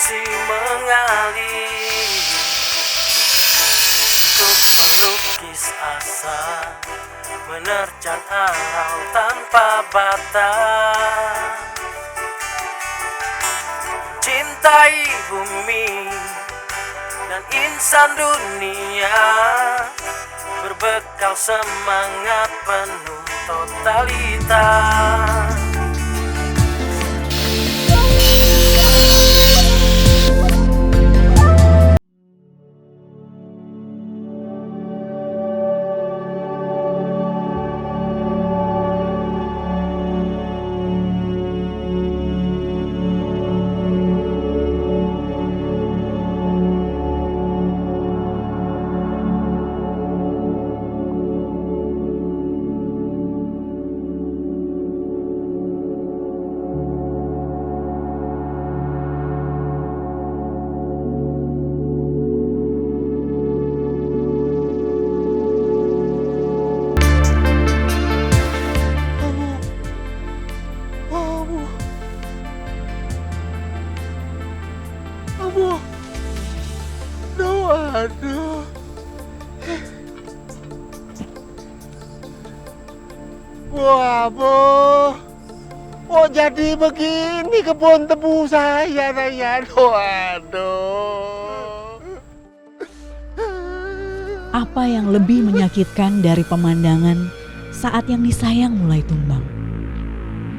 masih mengalir untuk melukis asa, menerjang alam tanpa batas. Cintai bumi dan insan dunia, berbekal semangat penuh totalitas. Aduh. Wah, Bu. Oh, jadi begini kebun tebu saya, Waduh. Apa yang lebih menyakitkan dari pemandangan saat yang disayang mulai tumbang?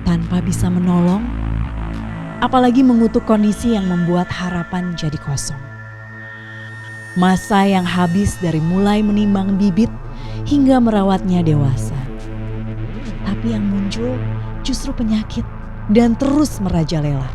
Tanpa bisa menolong, apalagi mengutuk kondisi yang membuat harapan jadi kosong. Masa yang habis dari mulai menimbang bibit hingga merawatnya dewasa. Tapi yang muncul justru penyakit dan terus merajalela.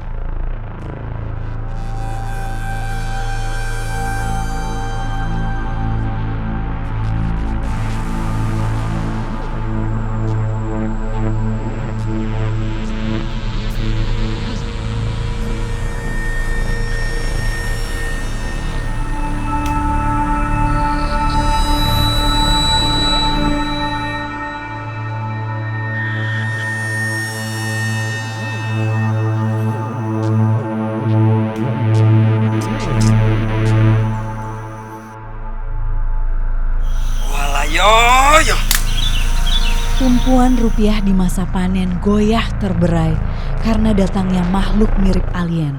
Walayoyo. Tumpuan rupiah di masa panen goyah terberai karena datangnya makhluk mirip alien.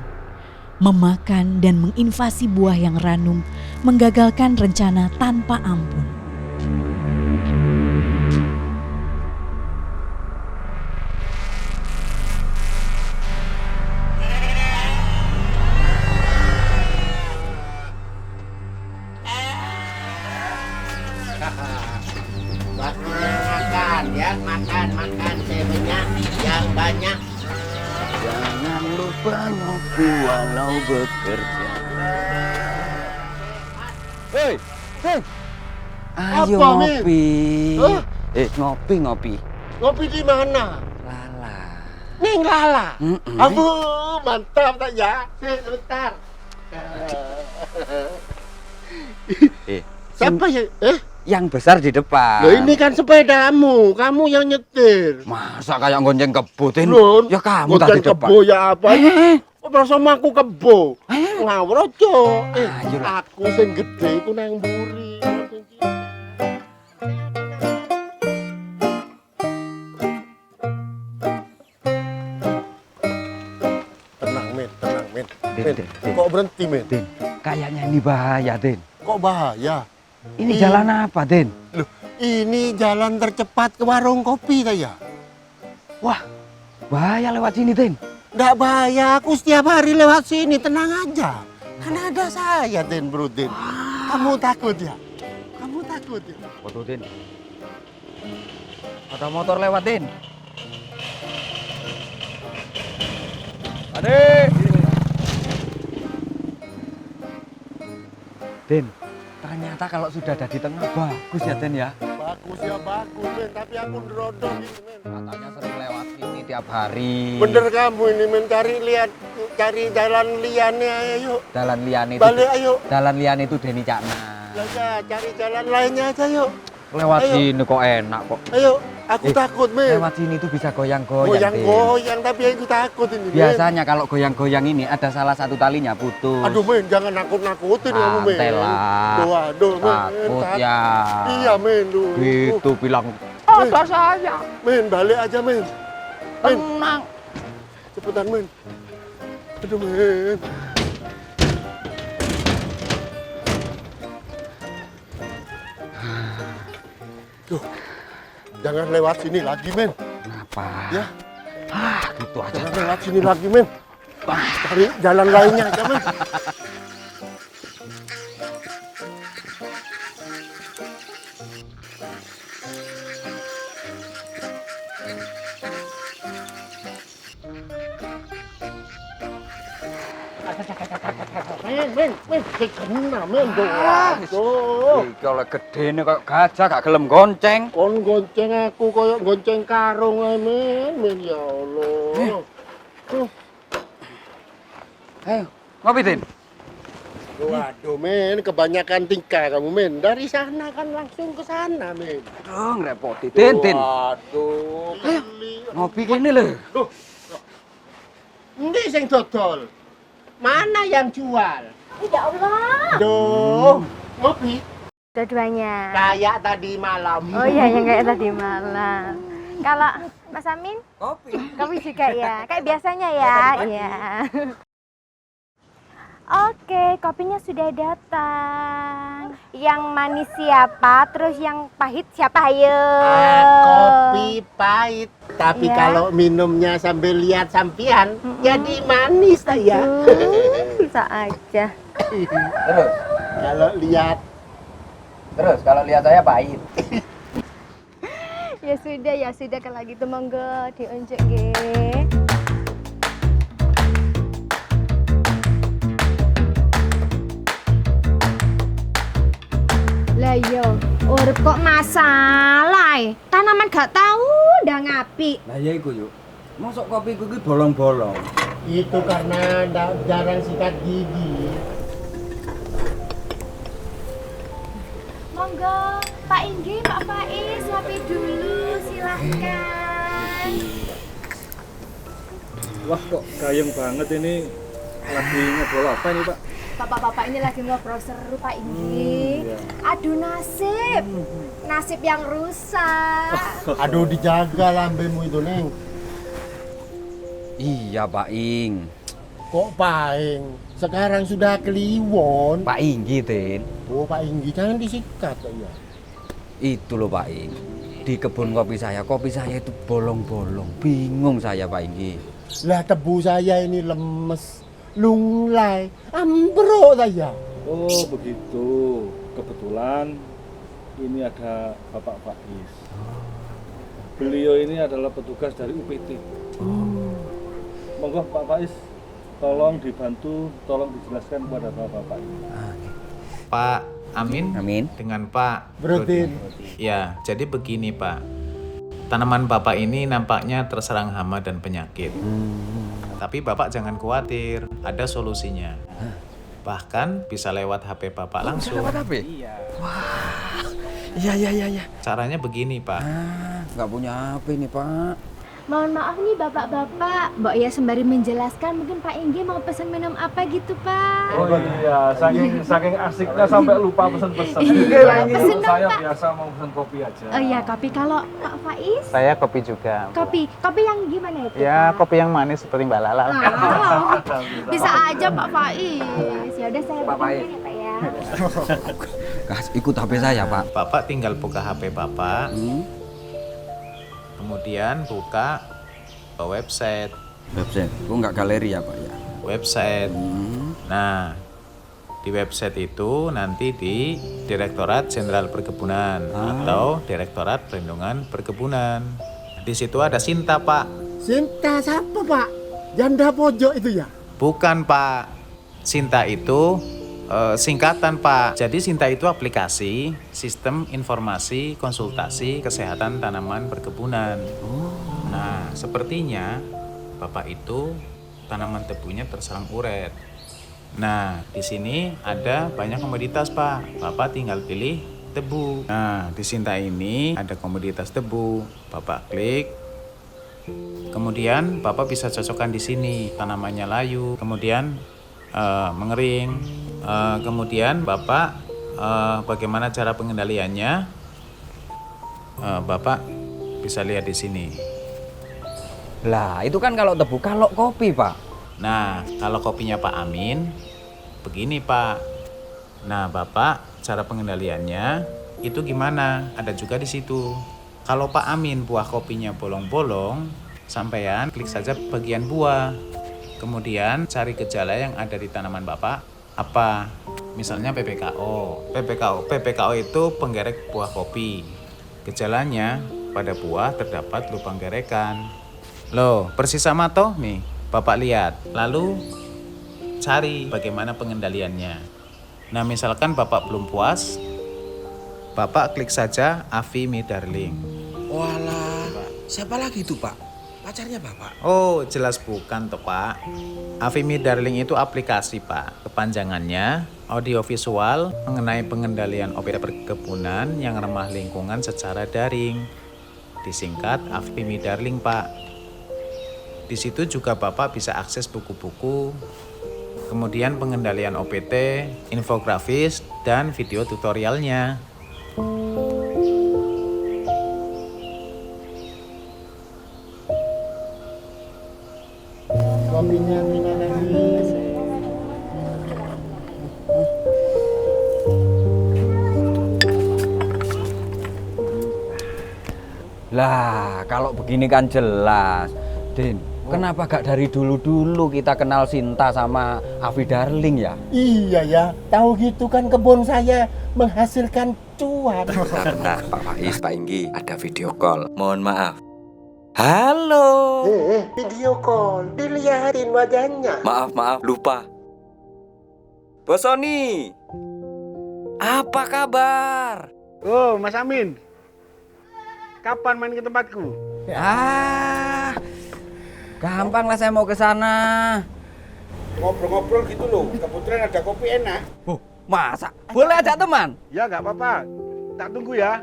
Memakan dan menginvasi buah yang ranum, menggagalkan rencana tanpa ampun. Makan sebanyak yang banyak. Jangan lupa ngopi walau bekerja. Hei, ayo Apa, Min? ngopi. Hah? Ngopi. Ngopi di mana? Lala. Nih Lala. Mm-mm. Abu, mantap tak ya? Sebentar. Siapa ya? Yang besar di depan. Loh, ini kan sepedamu, kamu yang nyetir. Masa kayak gonceng kebo, Tin? Loh, Ya kamu bukan tadi depan. kebo ya apa? Kok bersama aku kebo? Ngawur aja. Ayolah. Aku sing gede iku nang mburi. Tenang, Min. Din. Kok berhenti, Min? Din, kayaknya ini bahaya, Din. Kok bahaya? Ini jalan apa, Din? Loh, ini jalan tercepat ke warung kopi ya? Wah, bahaya lewat sini, Din. Nggak bahaya, aku setiap hari lewat sini, tenang aja. Kan ada saya, Den Bro, Den. Kamu takut ya? Kamu takut ya? Foto, Din. Ada motor lewat, Din. Ade. Din, ternyata kalau sudah ada di tengah bagus ya, Den ya. Bagus ya, bagus, Men. Tapi aku nerodong ini, Men. Katanya sering lewat sini tiap hari. Bener kamu ini, Men. Cari jalan liannya, ayo. Jalan lian itu. Balik, ayo. Jalan lian itu Deni Cakna. Lah, ya, cari jalan lainnya aja, yuk. Lewat Ayo. sini kok enak kok. Ayo. Aku takut, men. Lewat sini tuh bisa goyang-goyang, Tin. Goyang-goyang, tapi aku takut ini, men. Biasanya kalau goyang-goyang ini ada salah satu talinya putus. Aduh, men, jangan nakut-nakutin kamu, men. Santai lah. Aduh, men. Takut ya. Iya, men. Duh. Gitu bilang. Ada saya. Men, balik aja, men. Men, Tenang. cepetan, men. Aduh, men. Duh, jangan lewat sini lagi, men. Kenapa? Ya, Gitu aja. jangan lewat sini lagi, men. Cari jalan lainnya aja, men. Men, kena, men. Duh. Iki oleh gedene kayak gajah gak gelem gonceng. Kon gonceng aku koyo gonceng karung ae, men. Ya Allah. Ayo, ngopi, Tin. Waduh, men, kebanyakan tingkah kamu, men. Dari sana kan langsung ke sana, men. Aduh, ngerepoti, Tin. Waduh, keli. Ngopi gini loh. Ini sing dodol. Mana yang jual? Ya Allah. Duh, ngopi. Dua-duanya. Kayak tadi malam. Oh iya, yang kayak tadi malam. Kalau Mas Amin, Kopi. kopi juga ya. Kayak biasanya ya. Iya. Oke, kopinya sudah datang. Yang manis siapa? Terus yang pahit siapa? Ayo. Kopi pahit. Tapi Iya. kalau minumnya sambil lihat sampian, jadi manis ya. Bisa aja. Terus, Kalau lihat kalau lihat saya pahit. Ya sudah kalau gitu monggo diunjuk nggih. Lah yo, urip kok masalah. Tanaman gak tahu ndak ngapi. Lah ya iku yuk. Masuk kopi ku ki bolong-bolong. itu karena jarang sikat gigi. Monggo, Pak Inggi, Pak Faiz, ngopi dulu, silahkan. Wah kok gayeng banget ini. Lagi ngobrol apa ini Pak? Bapak-bapak ini lagi ngobrol seru Pak Inggi. Iya. Aduh nasib yang rusak. Aduh dijaga lambemu itu Neng. Iya Pak Ing. Kok Paing? Sekarang sudah kliwon. Pak Inggi, Tin. Oh Pak Inggi jangan disikat ya. Itu loh Pak Ing. Di kebun kopi saya itu bolong-bolong. Bingung saya Pak Inggi. Lah tebu saya ini lemes, lunglai, ambruk saya. Oh begitu. Kebetulan ini ada Bapak Faiz. Beliau ini adalah petugas dari UPT. Monggo Pak Faiz, tolong dibantu, tolong dijelaskan kepada Bapak ini. Pak Amin Amin. dengan Pak Brodin. Ya, jadi begini Pak. Tanaman Bapak ini nampaknya terserang hama dan penyakit. Tapi Bapak jangan khawatir, ada solusinya. Bahkan bisa lewat HP Bapak langsung. Lewat HP? Wah. Iya. Caranya begini Pak. Nggak punya HP nih Pak. Mohon maaf nih bapak-bapak, Mbak ya sembari menjelaskan mungkin Pak Inggi mau pesan minum apa gitu Pak? Oh iya, saking asiknya sampai lupa pesen-pesen. Iya, pesen dong, Saya Pak. biasa mau pesen kopi aja. Oh iya kopi, kalau Pak Faiz? Saya kopi juga. Bu. Kopi yang gimana itu Ya, Pak? kopi yang manis seperti Mbak Lala. lah. Oh, bisa aja Pak Faiz. Ya udah saya Pak Faiz. bikinkan ya Pak ya. Gas, ikut HP saya Pak. Bapak tinggal buka HP Bapak, kemudian buka website. Website. Kok nggak galeri ya Pak ya? Website. Nah, di website itu nanti di Direktorat Jenderal Perkebunan atau Direktorat Perlindungan Perkebunan. Di situ ada Sinta, Pak. Sinta siapa Pak? Janda pojok itu ya? Bukan, Pak. Sinta itu singkatan, Pak. Jadi Sinta itu aplikasi sistem informasi konsultasi kesehatan tanaman perkebunan. Nah, sepertinya Bapak itu tanaman tebunya terserang uret. Nah, di sini ada banyak komoditas, Pak. Bapak tinggal pilih tebu. Nah, di Sinta ini ada komoditas tebu. Bapak klik. Kemudian Bapak bisa cocokkan di sini. Tanamannya layu, kemudian mengering. Kemudian Bapak bagaimana cara pengendaliannya? Bapak bisa lihat di sini. Lah, itu kan kalau tebu, kalau kopi, Pak. Nah, kalau kopinya Pak Amin, begini Pak. Nah, Bapak, cara pengendaliannya itu gimana? Ada juga di situ. Kalau Pak Amin buah kopinya bolong-bolong, sampean klik saja bagian buah. Kemudian cari gejala yang ada di tanaman Bapak apa? Misalnya PPKO. PPKO itu penggerek buah kopi. Gejalanya pada buah terdapat lubang gerekan. Loh, persis sama toh nih. Bapak lihat. Lalu cari bagaimana pengendaliannya. Nah, misalkan Bapak belum puas, Bapak klik saja Afi Mi Darling. Walah, siapa lagi itu Pak? Pacarnya Bapak? Oh, jelas bukan toh Pak. Afi Mi Darling itu aplikasi Pak. Kepanjangannya audiovisual mengenai pengendalian objek perkebunan yang ramah lingkungan secara daring. Disingkat Afi Mi Darling Pak. Di situ juga Bapak bisa akses buku-buku, kemudian pengendalian OPT, infografis, dan video tutorialnya. Kopinya Mina lagi. Lah, kalau begini kan jelas. Din, kenapa gak dari dulu-dulu kita kenal Sinta sama Afi Darling ya? Iya ya, tahu gitu kan kebun saya menghasilkan cuan. Bentar, Pak Faiz, Pak Inggi, ada video call. Mohon maaf. Halo. Video call, dilihatin wajahnya. Maaf, lupa. Bos Sony, apa kabar? Oh, Mas Amin. Kapan main ke tempatku? Gampang lah, saya mau ke sana. Ngobrol-ngobrol gitu loh. Kebetulan ada kopi enak. Masa? Boleh ajak teman? Ya, nggak apa-apa. Tak tunggu ya.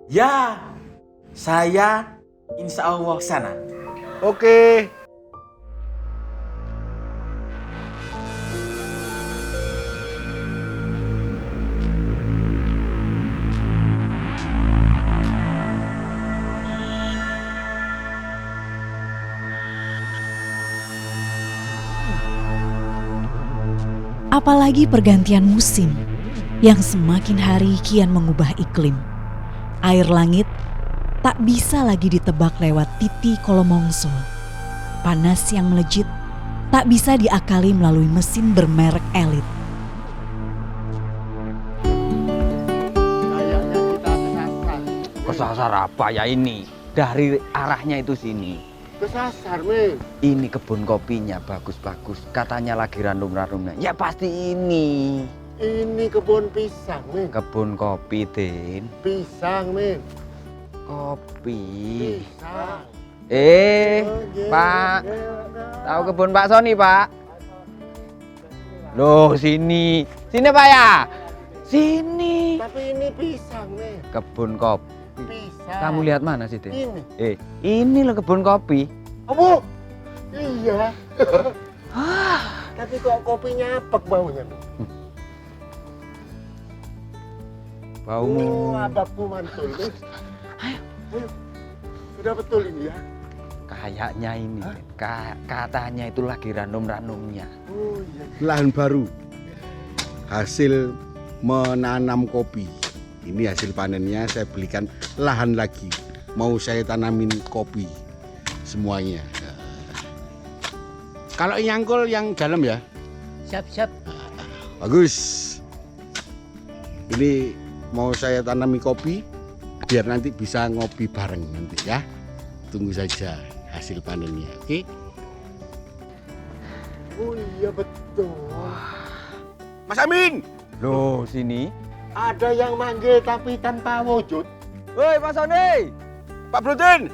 Ya, saya insya Allah sana. Oke. Apalagi pergantian musim yang semakin hari kian mengubah iklim. Air langit tak bisa lagi ditebak lewat titi kolomongso. Panas yang melejit tak bisa diakali melalui mesin bermerek elit. Kayaknya kita kesasar. Kesasar apa ya ini? Dari arahnya itu sini. Kesasar, Men. Ini kebun kopinya bagus-bagus. Katanya lagi ranum-ranumnya. Ya pasti ini. Ini kebun pisang, Men. Kebun kopi, Din. Pisang, Men. Kopi. Pisang. Pak. Tahu kebun Pak Sony, Pak? Loh, sini. Sini, Pak ya. Sini. Tapi ini pisang, Men. Kebun kopi. Pisang. Kamu lihat mana sih, Din? Ini. Ini loh kebun kopi. Kamu? Iya. Tapi kok kopinya apek baunya, Men? Baumu. Oh, ababku mantul, Men. Ayo. Sudah betul ini ya? Kayaknya ini, Din. Katanya itu lagi ranum-ranumnya. Oh iya. Lahan baru, hasil menanam kopi. Ini hasil panennya, saya belikan lahan lagi. Mau saya tanamin kopi semuanya. Kalau nyangkul yang dalam ya. Siap-siap. Bagus. Ini mau saya tanami kopi biar nanti bisa ngopi bareng nanti ya. Tunggu saja hasil panennya, oke? Oh iya betul. Mas Amin. Loh, sini. Ada yang manggil tapi tanpa wujud. Woi, Pak Sony. Pak Brudin.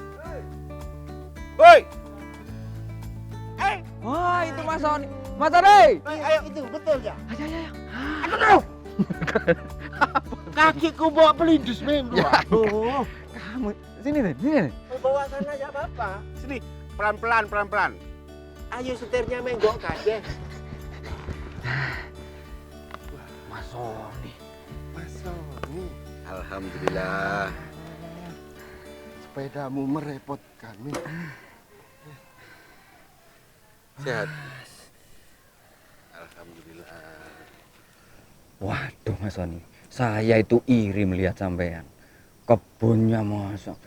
Woi. Wah, itu Mas Sony. Mas Sony. Ayo itu betul ya? Ayo. Ayo. Kakiku bawa pelindus memang. Aduh. Kamu sini deh, sini deh. Bawa sana ya Bapak. Sini, pelan-pelan. Ayo setirnya menggok deh. Mas Sony. Alhamdulillah. Sepedamu merepotkan. Sehat. Alhamdulillah. Waduh Mas Sony, saya itu iri melihat sampean. Kebunnya masa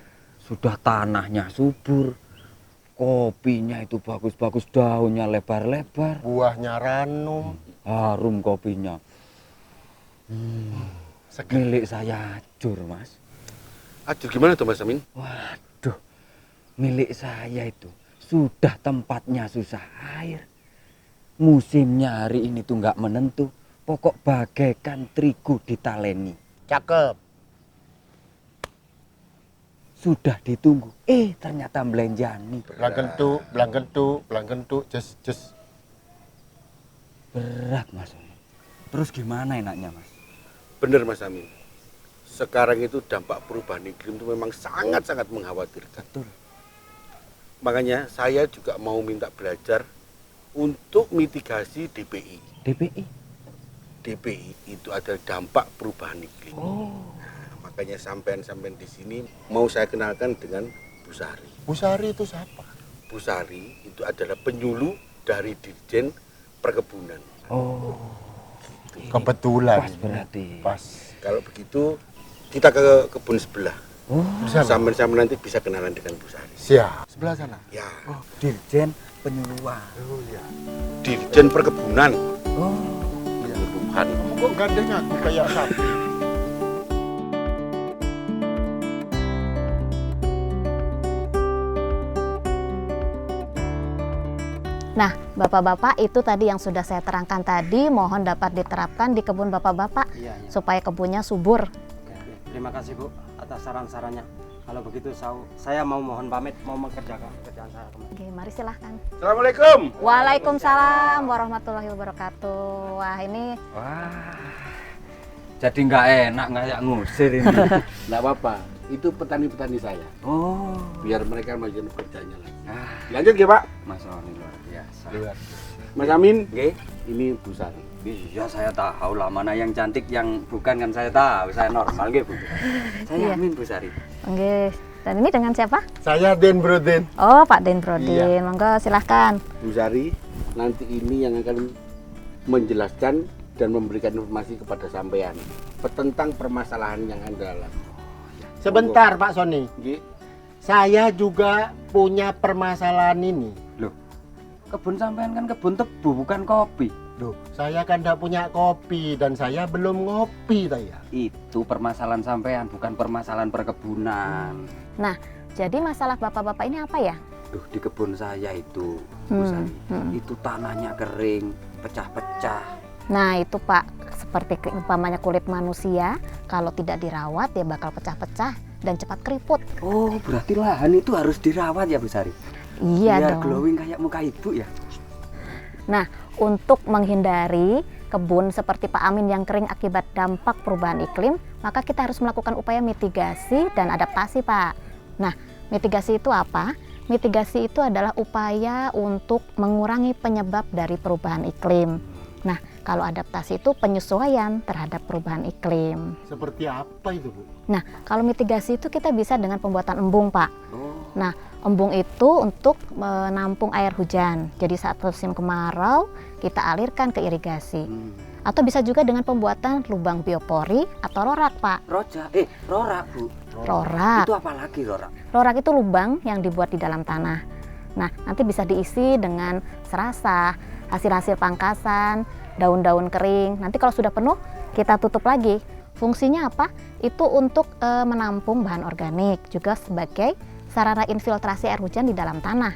sudah tanahnya subur, kopinya itu bagus-bagus, daunnya lebar-lebar, Buahnya ranum. harum kopinya. Milik saya ajur Mas. Ajur gimana tuh Mas Amin? Waduh, milik saya itu sudah tempatnya susah air. Musimnya hari ini tuh nggak menentu. Pokok bagaikan terigu ditaleni. Cakep. Sudah ditunggu. Ternyata melenjani. Belang kentuk, jes. Berat Mas. Terus gimana enaknya Mas? Bener Mas Amin. Sekarang itu dampak perubahan iklim itu memang sangat-sangat mengkhawatirkan. Betul. Makanya saya juga mau minta belajar untuk mitigasi DPI. DPI? DPI itu adalah dampak perubahan iklim. Nah, makanya sampean di sini mau saya kenalkan dengan Bu Sari. Bu Sari itu siapa? Bu Sari itu adalah penyuluh dari Dirjen Perkebunan. Kebetulan. Pas berarti. Pas. Kalau begitu kita ke kebun sebelah. Sana. Sampean nanti bisa kenalan dengan Bu Sari. Siap. Sebelah sana. Ya, Dirjen Penyuluhan. Ya. Dirjen Perkebunan. Oh. Penyuluhan. Kamu kok gandeng aku kayak sapi? Nah, Bapak-bapak, itu tadi yang sudah saya terangkan tadi, mohon dapat diterapkan di kebun Bapak-bapak supaya kebunnya subur. Terima kasih Bu atas saran-sarannya. Kalau begitu saya mau mohon pamit, mau mengerjakan pekerjaan saya. Oke, mari silahkan. Assalamualaikum. Waalaikumsalam warahmatullahi wabarakatuh. Wah, ini Jadi nggak enak kayak ngusir ini. Nggak apa-apa, itu petani-petani saya. Oh. Biar mereka melanjutkan pekerjaannya lagi. Lanjut ya Pak. Mas Sony luar biasa. Mas Amin, ini Bu Sari. Iya saya tahu lah, mana yang cantik yang bukan kan saya tahu, saya normal gitu Bu. Saya Amin Bu Sari. Oke. Dan ini dengan siapa? Saya Den Brodin. Oh, Pak Den Brodin. Monggo silahkan. Bu Sari, nanti ini yang akan menjelaskan dan memberikan informasi kepada sampean tentang permasalahan yang Anda alami. Sebentar Pak Sony. Nggih. Saya juga punya permasalahan ini. Loh, kebun sampean kan kebun tebu bukan kopi. Loh, saya kan tidak punya kopi dan saya belum ngopi saya. Itu permasalahan sampean, bukan permasalahan perkebunan. Nah, jadi masalah Bapak-bapak ini apa ya? Duh, di kebun saya itu, Bu Sari, itu tanahnya kering, pecah-pecah. Nah, itu Pak, seperti umpamanya kulit manusia, kalau tidak dirawat ya bakal pecah-pecah dan cepat keriput. Oh, berarti lahan itu harus dirawat ya Bu Sari? Iya biar dong. glowing kayak muka ibu ya? Nah, untuk menghindari kebun seperti Pak Amin yang kering akibat dampak perubahan iklim, maka kita harus melakukan upaya mitigasi dan adaptasi, Pak. Nah, mitigasi itu apa? Mitigasi itu adalah upaya untuk mengurangi penyebab dari perubahan iklim. Nah, kalau adaptasi itu penyesuaian terhadap perubahan iklim. Seperti apa itu, Bu? Nah, kalau mitigasi itu kita bisa dengan pembuatan embung, Pak. Nah, embung itu untuk menampung air hujan. Jadi saat musim kemarau, kita alirkan ke irigasi. Atau bisa juga dengan pembuatan lubang biopori atau rorak, Pak. Rorak, Bu. Rorak. Itu apa lagi rorak? Rorak itu lubang yang dibuat di dalam tanah. Nah, nanti bisa diisi dengan serasa, hasil-hasil pangkasan, daun-daun kering. Nanti kalau sudah penuh, kita tutup lagi. Fungsinya apa? Itu untuk menampung bahan organik, juga sebagai sarana infiltrasi air hujan di dalam tanah.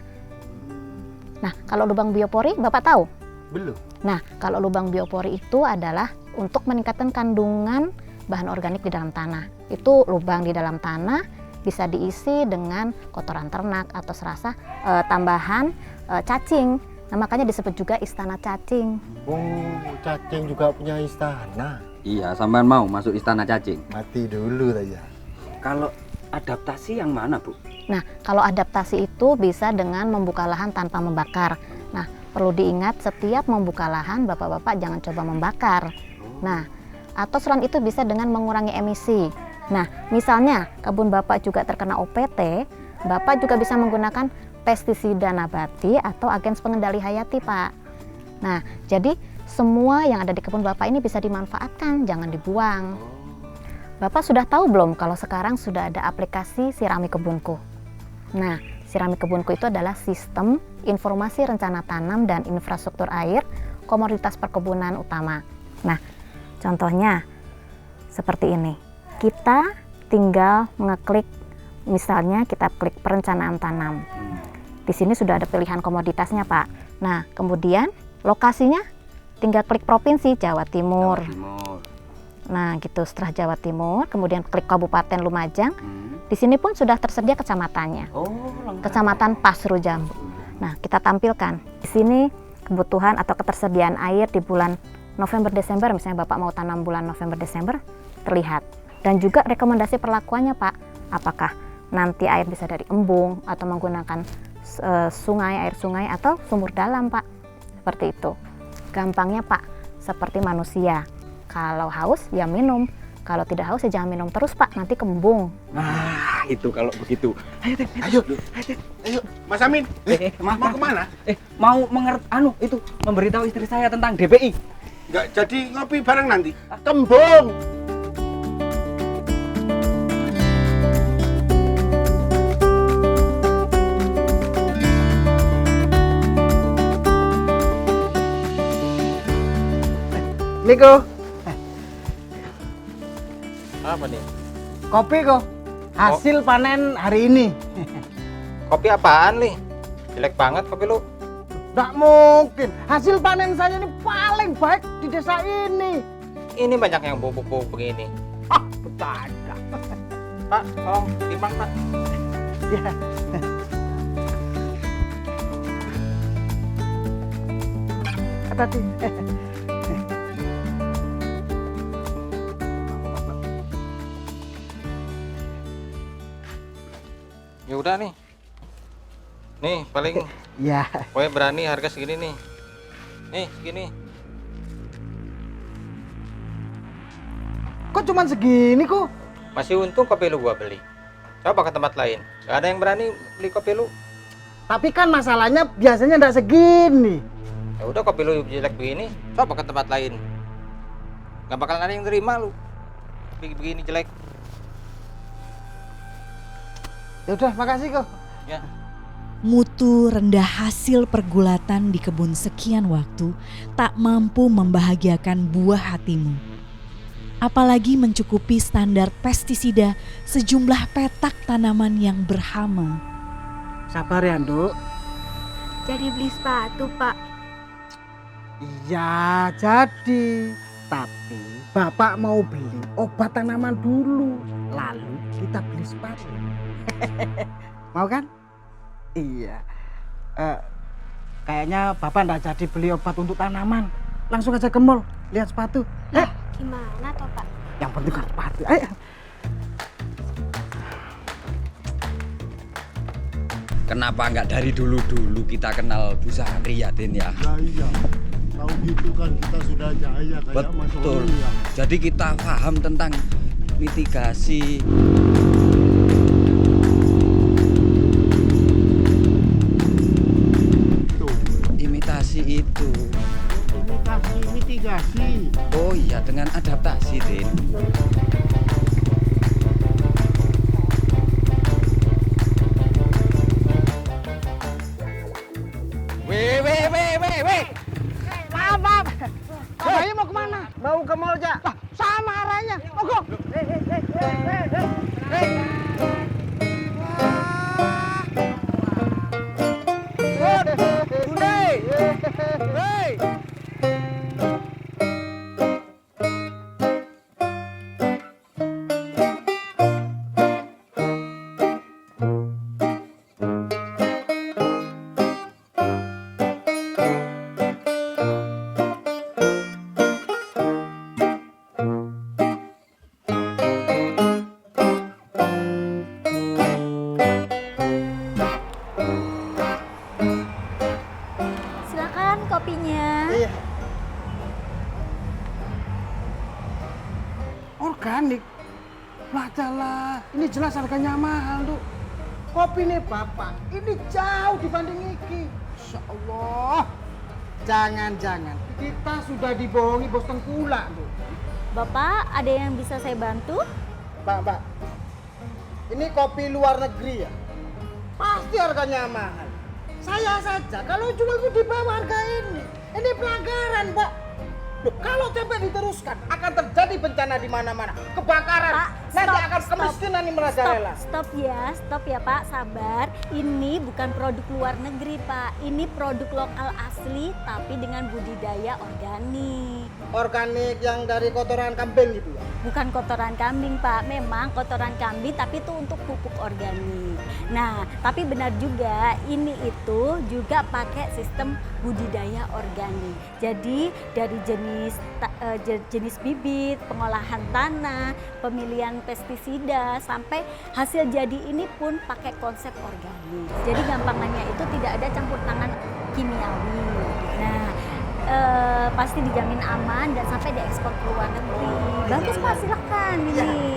Nah, kalau lubang biopori, Bapak tahu? Belum. Nah, kalau lubang biopori itu adalah untuk meningkatkan kandungan bahan organik di dalam tanah. Itu lubang di dalam tanah bisa diisi dengan kotoran ternak atau serasa tambahan cacing. Nah, makanya disebut juga istana cacing. Oh, cacing juga punya istana. Iya, sampean mau masuk istana cacing? Mati dulu saja. Kalau adaptasi yang mana, Bu? Nah, kalau adaptasi itu bisa dengan membuka lahan tanpa membakar. Nah, perlu diingat setiap membuka lahan, Bapak-bapak jangan coba membakar. Nah, atau selain itu bisa dengan mengurangi emisi. Nah, misalnya kebun Bapak juga terkena OPT, Bapak juga bisa menggunakan pestisida nabati atau agen pengendali hayati, Pak. Nah, jadi semua yang ada di kebun Bapak ini bisa dimanfaatkan, jangan dibuang. Bapak sudah tahu belum kalau sekarang sudah ada aplikasi Sirami Kebunku? Nah, Sirami Kebunku itu adalah sistem informasi rencana tanam dan infrastruktur air komoditas perkebunan utama. Nah, contohnya seperti ini. Kita tinggal mengeklik, misalnya kita klik perencanaan tanam. Di sini sudah ada pilihan komoditasnya, Pak. Nah, kemudian lokasinya tinggal klik provinsi Jawa Timur. Nah, gitu. Setelah Jawa Timur, kemudian klik Kabupaten Lumajang. Di sini pun sudah tersedia kecamatannya. Kecamatan Pasru Jambu. Nah, kita tampilkan di sini kebutuhan atau ketersediaan air di bulan November Desember. Misalnya Bapak mau tanam bulan November Desember, terlihat. Dan juga rekomendasi perlakuannya, Pak. Apakah nanti air bisa dari embung atau menggunakan sungai, air sungai atau sumur dalam, Pak. Seperti itu. Gampangnya, Pak, seperti manusia. Kalau haus ya minum, kalau tidak haus ya jangan minum terus, Pak, nanti kembung. Nah, itu kalau begitu. Ayo, Mas Amin. Mau kemana? Mau itu memberitahu istri saya tentang DPI. Nggak jadi ngopi bareng nanti. Kembung. Niko, Apa nih? kopi kok. Hasil panen hari ini. Kopi apaan nih? Jelek banget kopi lu. Nggak mungkin. Hasil panen saya ini paling baik di desa ini. Ini banyak yang bubuk-bubuk begini. Ah, bercanda. Pak, tolong timbang, Pak. Ya. Hati-hati. Ya udah nih. Nih, paling Ya. pokoknya berani harga segini nih. Nih, segini. Kok cuman segini kok? Masih untung kopi lu gua beli. Coba ke tempat lain. Gak ada yang berani beli kopi lu. Tapi kan masalahnya biasanya nggak segini. Ya udah kopi lu jelek begini, coba ke tempat lain. Gak bakalan ada yang terima lu. Begini jelek. Ya udah, makasih kok. Ya. Mutu rendah hasil pergulatan di kebun sekian waktu tak mampu membahagiakan buah hatimu. Apalagi mencukupi standar pestisida sejumlah petak tanaman yang berhama. Sabar ya, Nduk. Jadi beli sepatu, Pak. Iya, jadi. Tapi Bapak mau beli obat tanaman dulu. Lalu kita beli sepatu. Mau kan? Iya. Kayaknya Bapak nggak jadi beli obat untuk tanaman. Langsung aja ke mall, lihat sepatu. Gimana toh, Pak? Yang penting kan sepatu. Ayo. Kenapa nggak dari dulu-dulu kita kenal Bu Sari ya, Din ya? Nah, iya. Tahu gitu kan kita sudah jaya kayak Mas Betul. Oli ya. Jadi kita paham tentang mitigasi. Tuh, Imitasi itu. mitigasi. Oh iya, dengan adaptasi, Din. Weh. Maaf. Bayi mau kemana? Mau ke mall, Jak. Sama arahnya. Mogok. Ini jelas harganya mahal, Duk. Kopi nih Bapak, ini jauh dibanding iki. Insya Allah. Jangan-jangan kita sudah dibohongi bos tengkulak, Duk. Bapak, ada yang bisa saya bantu? Mbak, ini kopi luar negeri ya? Pasti harganya mahal. Saya saja kalau jual itu di bawah harga ini. Ini pelanggaran, Pak. Loh, kalau sampai diteruskan akan terjadi bencana di mana-mana, kebakaran. Pak, nanti stop, akan kemiskinan ini merajalela. Stop ya Pak, sabar. Ini bukan produk luar negeri Pak, ini produk lokal asli tapi dengan budidaya organik. Organik yang dari kotoran kambing gitu ya? Bukan kotoran kambing Pak, memang kotoran kambing tapi itu untuk pupuk organik. Nah, tapi benar juga ini itu juga pakai sistem budidaya organik. Jadi dari jenis bibit, pengolahan tanah, pemilihan pestisida sampai hasil jadi ini pun pakai konsep organik. Jadi gampangannya itu tidak ada campur tangan kimiawi. Nah, pasti dijamin aman dan sampai diekspor ke luar negeri. Bagus Pak, silakan.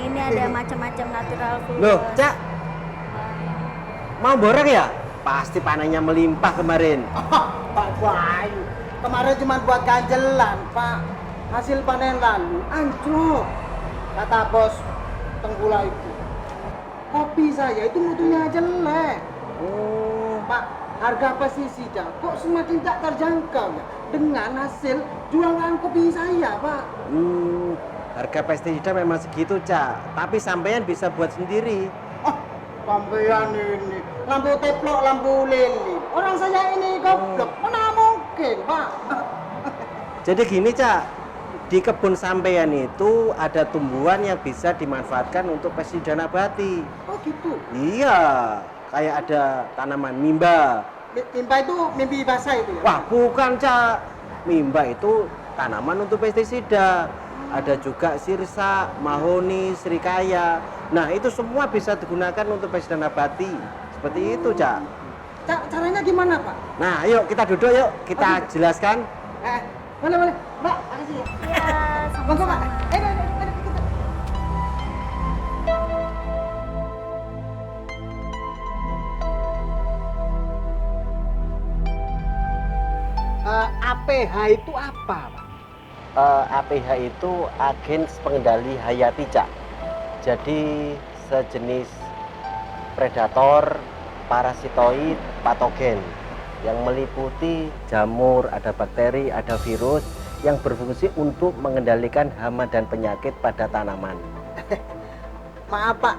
Ini ada macam-macam natural fruit. Loh, Cak. Mau borong ya? Pasti panennya melimpah kemarin. Pak Bayu, kemarin cuma buat ganjelan, Pak. Hasil panen lalu anjlok. Kata bos Tenggula itu, kopi saya itu mutunya jelek. Oh, Pak, harga pestisida kok semakin tak terjangkau ya dengan hasil jualan kopi saya, Pak. Harga pestisida memang segitu, Cak. Tapi sampean bisa buat sendiri. Oh, sampean ini lampu teplok, lampu lilin. Orang saya ini goblok, mana mungkin, Pak? Jadi gini, Cak. Di kebun sampean itu ada tumbuhan yang bisa dimanfaatkan untuk pestisida nabati. Oh gitu? Iya, kayak ada tanaman mimba. Mimba itu mimpi basah itu ya? Wah, bukan, Cak. Mimba itu tanaman untuk pestisida. Ada juga sirsa, mahoni, serikaya. Nah, itu semua bisa digunakan untuk pestisida nabati. Seperti itu, Cak. Caranya gimana, Pak? Nah, yuk kita duduk yuk, kita jelaskan. Boleh. Mbak, makasih ya. Iya, Monggo, Pak. APH itu apa, Pak? APH itu agen pengendali hayati, Cak. Jadi sejenis predator, parasitoid, patogen yang meliputi jamur, ada bakteri, ada virus yang berfungsi untuk mengendalikan hama dan penyakit pada tanaman. Maaf, Pak,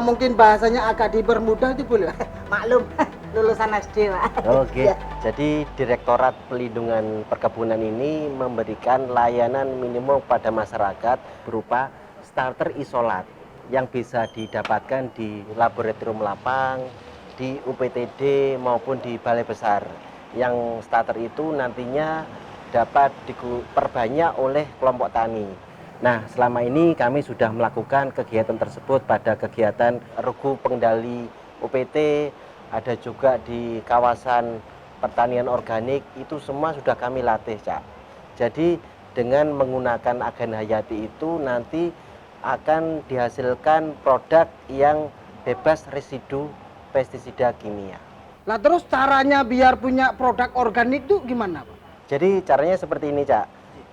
mungkin bahasanya agak dipermudah itu boleh. Maklum, lulusan SD, Pak. Oke, jadi Direktorat Pelindungan Perkebunan ini memberikan layanan minimum pada masyarakat berupa starter isolat yang bisa didapatkan di laboratorium lapang, di UPTD maupun di balai besar. Yang starter itu nantinya dapat diperbanyak oleh kelompok tani. Nah, selama ini kami sudah melakukan kegiatan tersebut pada kegiatan regu pengendali UPT, ada juga di kawasan pertanian organik, itu semua sudah kami latih, Cak. Jadi dengan menggunakan agen hayati itu nanti akan dihasilkan produk yang bebas residu pestisida kimia. Lah terus caranya biar punya produk organik tuh gimana, Pak? Jadi caranya seperti ini, Cak.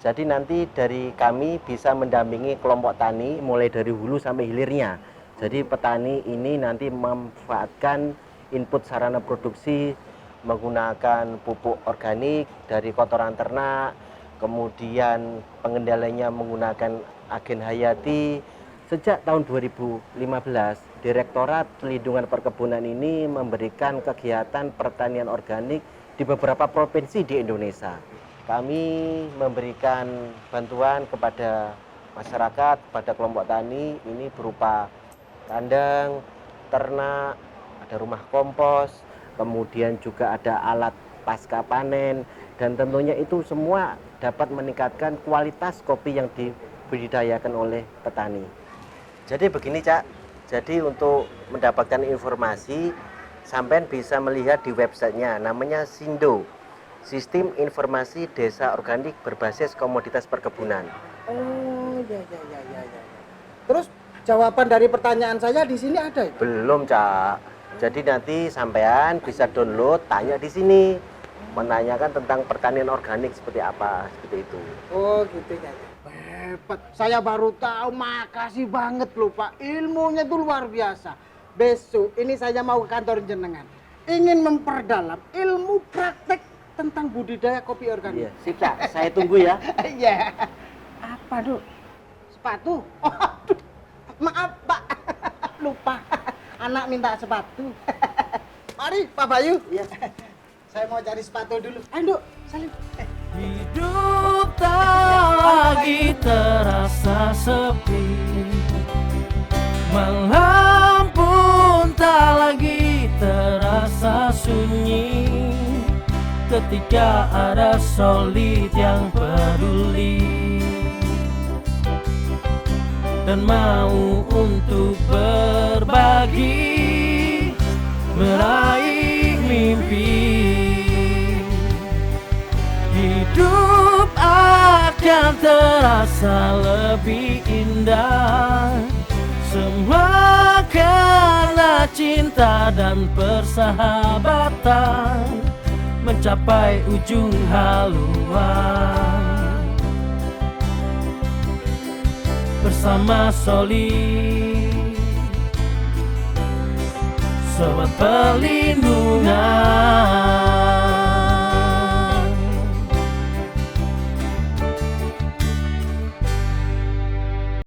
Jadi nanti dari kami bisa mendampingi kelompok tani mulai dari hulu sampai hilirnya. Jadi petani ini nanti memanfaatkan input sarana produksi menggunakan pupuk organik dari kotoran ternak, kemudian pengendaliannya menggunakan agen hayati. Sejak tahun 2015, Direktorat Pelindungan Perkebunan ini memberikan kegiatan pertanian organik di beberapa provinsi di Indonesia. Kami memberikan bantuan kepada masyarakat, kepada kelompok tani, ini berupa kandang, ternak, ada rumah kompos, kemudian juga ada alat pasca panen, dan tentunya itu semua dapat meningkatkan kualitas kopi yang dibudidayakan oleh petani. Jadi begini, Cak, jadi untuk mendapatkan informasi, sampean bisa melihat di websitenya, namanya SINDO, Sistem Informasi Desa Organik Berbasis Komoditas Perkebunan. Oh, ya. Terus jawaban dari pertanyaan saya di sini ada ya? Belum, Cak. Jadi nanti sampean bisa download, tanya di sini. Menanyakan tentang pertanian organik seperti apa, seperti itu. Oh gitu ya. Hebat. Saya baru tahu. Makasih banget loh Pak. Ilmunya itu luar biasa. Besok ini saya mau ke kantor jenengan. Ingin memperdalam ilmu praktek tentang budidaya kopi organik. Iya, sip, Cak. Saya tunggu ya. Iya. Apa, Duk? Sepatu? Oh, aduh. Maaf, Pak. Lupa. Anak minta sepatu. Mari, Pak Bayu. Iya. Saya mau cari sepatu dulu. Ayo, Duk. Salim. Hidup tak lagi terasa sepi, malam pun tak lagi terasa sunyi, ketika ada solid yang peduli dan mau untuk berbagi, meraih mimpi. Hidup akan terasa lebih indah, semua karena cinta dan persahabatan mencapai ujung haluan. Bersama Solid, sobat pelindung